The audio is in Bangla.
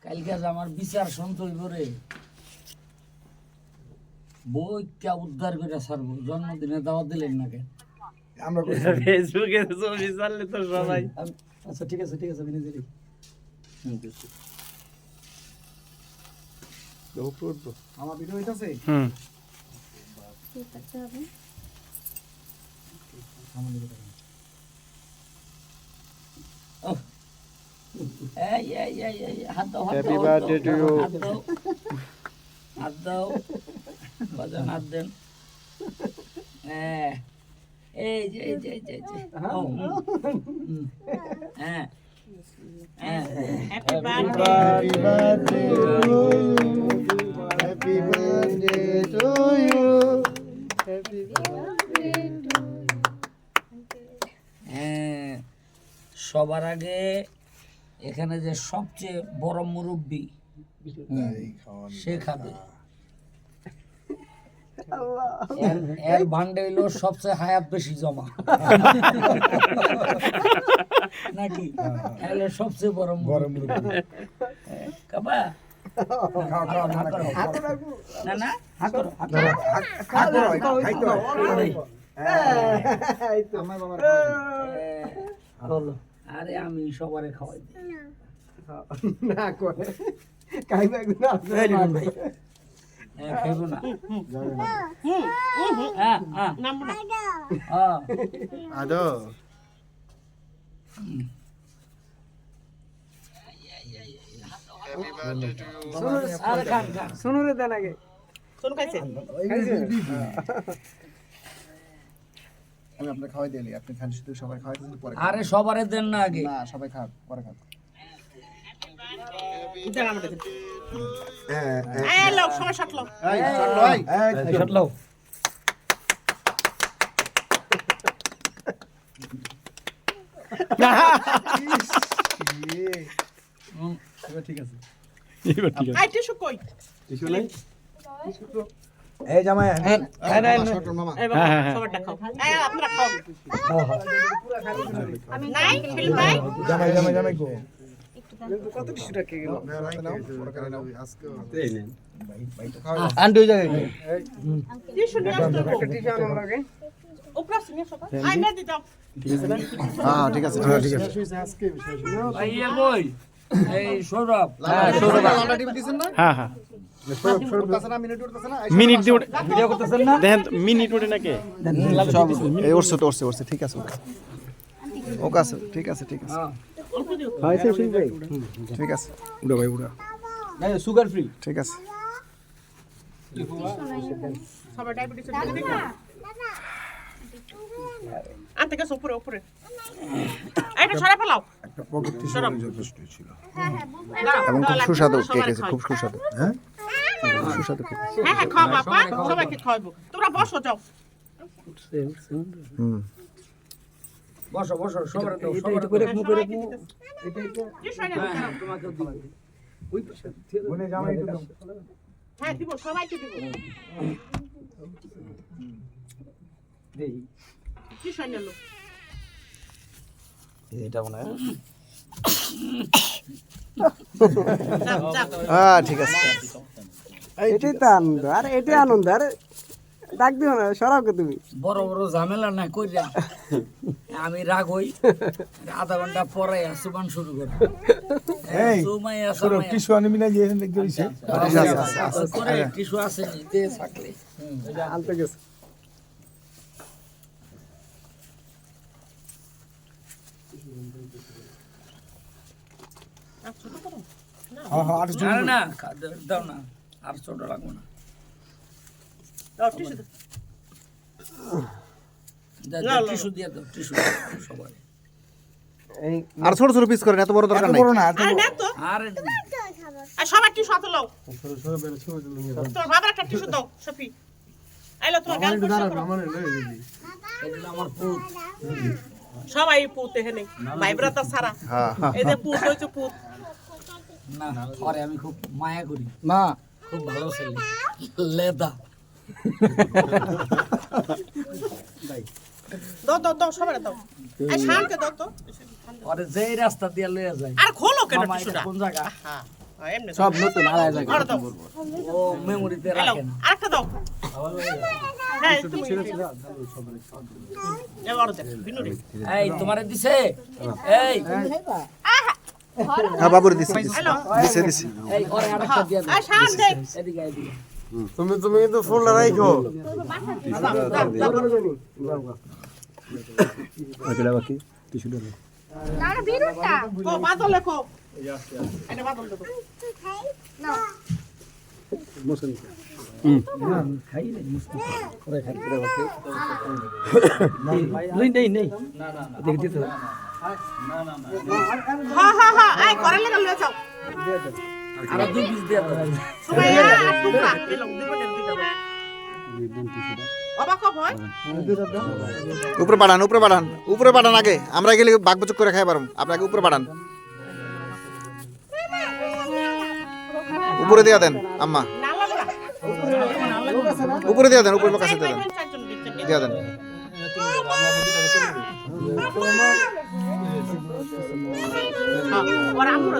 কালকে আমার বিচার সন্তোষ করে বইটা উদ্ধার করে ছাড়বো। জন্মদিনে দাওয়াত দিলেন না কেন? আমরা ফেসবুকে ছবি ছাড়লে তো সবাই। আচ্ছা ঠিক আছে আমি নিজে দেখি। আমার ভিডিও হইতাছে। হুম ঠিক আছে হবে এই হাত দাও, হাত Happy দাও, birthday to you. হাত দাও, হাত দাও, বাজান হাত দেন। এই যে ও, হ্যাঁ happy Happy birthday birthday to you. Happy birthday to you. Happy হ্যাঁ, সবার আগে এখানে যে সবচেয়ে বড় মুরব্বী সে খাবে। এর ভান্ডে হইলো সবচেয়ে হায়াত বেশি জমা নাকি? হলো সবচেয়ে বড় মুরব্বী কাবা। না না হাত করো, হাত করো। আরে আমি সবারে খাওয়াই দিই। না করে খাইবা না। খাইব না। হ্যাঁ হ্যাঁ হ্যাঁ Ado. আরে খান খান। শুনো রে দেন আগে। শুন খাইছে আমি আপনাকে খাওয়াই দিলি, আপনি খান, শুধু সবাই খাওয়াই দিন পরে। আরে সবারে দেন না আগে। না সবাই খান পরে খান। দেন আমাদের এই লোক সবাই সাটলো এই চল ভাই, এই শট লাও। এবার ঠিক আছে। আই টিস্যু কই এই জামাই মামা এই বাবা সবারটা খাও এই আপনারা খাও আমি নাই ফিল ভাই জামাই গো। কত কিছুটা কে গেল? ভাই তো খাওয়া। Ando jaga. টিস্যু নিয়ে আসতে একটা টিস্যু আনো লাগে। উপরা নিয়ে সবাই আই না দিও হ্যাঁ ঠিক আছে ঠিক আছে। ভাই এ কই? এই সৌরভ। হ্যাঁ সৌরভ। আমরা টিভি দিছেন না? হ্যাঁ হ্যাঁ সৌরভ কাছে না, মিনিট উঠতেছে না। মিনিট দিয়ে ভিডিও করতেছেন না দেখেন মিনিট ওঠে নাকি সব এই উঠছে ঠিক আছে ওকে আছে ঠিক আছে খাইছে শুন ভাই ঠিক আছে উড়া ভাই উড়া না সুগার ফ্রি ঠিক আছে। সবাই ডায়াবেটিস দিকে আনতে গেছে উপরে এইটা সরা ফেলাও একটা পকেট টিস্যু যথেষ্ট ছিল হ্যাঁ এবং খুব সুস্বাদু কেক আছে, খুব সুস্বাদু। হ্যাঁ খুব সুস্বাদু কেক। হ্যাঁ খাও বাবা সবাইকে খাওয়াবো তোমরা বসো যাও হুম বসো সবারে দাও, এটা করে মুখ করে টিস্যু না তোমাকে দিই। বনে জামাই একটু দাও। হ্যাঁ দিব সবাইকে দিব দেই। টিস্যু নিলো এটা মনে হয় যাও ঠিক আছে। এটাই তো আনন্দ, আর এটাই আনন্দ। আরে ডাক দিও না, সরাও তুমি। বড় ঝামেলা না কইরা আমি রাগ হই। আধা ঘন্টা পরে সুবান শুরু করি। এই সুমাইয়া সৌরভ সুমাইয়া টিস্যু আনি মিনা দিয়ে দেখতে হইছে। করে টিস্যু আছে নি দে থাকলে। আনতে গেছে। হ্যাঁ আর আরে না দাও না, আর ছোট লাগবে না। দাও টিস্যু টিস্যু দিয়ে দাও, টিস্যু সবাই। এই আর ছোট ছোট পিস করেন, এত বড় দরকার নাই। আরে না তো আরে আর সবাই টিস্যু হাতে লও তোর বাবার একটা টিস্যু দাও সফি আইলো তোমার গাল পরিষ্কার করো এগুলো আমার পুত। সবাই পুত এখানে ভাইব্রাতা সারা হ্যাঁ এই যে পুত হইছে পুত না পরে আমি খুব মায়া করি, না খুব ভালো ছেলে লেদা। দাও সবাই দাও এই শানকে দাও তো পরে যেই রাস্তা দিয়ে লইয়া যায়। আর খোলো কেন মামা, এটা টিস্যুটা কোন জায়গা? হ্যাঁ এমনি সব নতুন আলাদা জায়গা আর দাও ও মেমোরিতে এলো রাখে না আরেকটা দাও হ্যাঁ তুমি এবার দে বিনুরে এই তোমারে দিছে এই হ্যাঁ বাবুরে দিছি হ্যালো দিছি দিছি এই ওরে আরেকটা দিয়া দাও আয় শান দে এদিকে এদিকে তুমি কিন্তু ফোনটা রাখো ওকেলা বাকি টিস্যু দাও কো বাদল লেখো এটা বাদল দেখো খাই না মুস্তাফা ওরে খাই নেই নেই দেখি দিতে হ্যাঁ হ্যাঁ হ্যাঁ এই করে লাগা লয়ে যাও আর দুই পিস দিয়া দাও সুমাইয়া টুকরা এলো দিবনের দিটা অবাক হয় উপরে পাঠান আগে আমরা গেলে বাগবচক করে খাই পারম আপনাকে উপরে পাঠান উপরে দিয়া দেন আম্মা না লাগা উপরে দিয়া দেন উপরে কাছে দিয়া দেন চারজন দিতে দিয়া দেন ওরা আমরা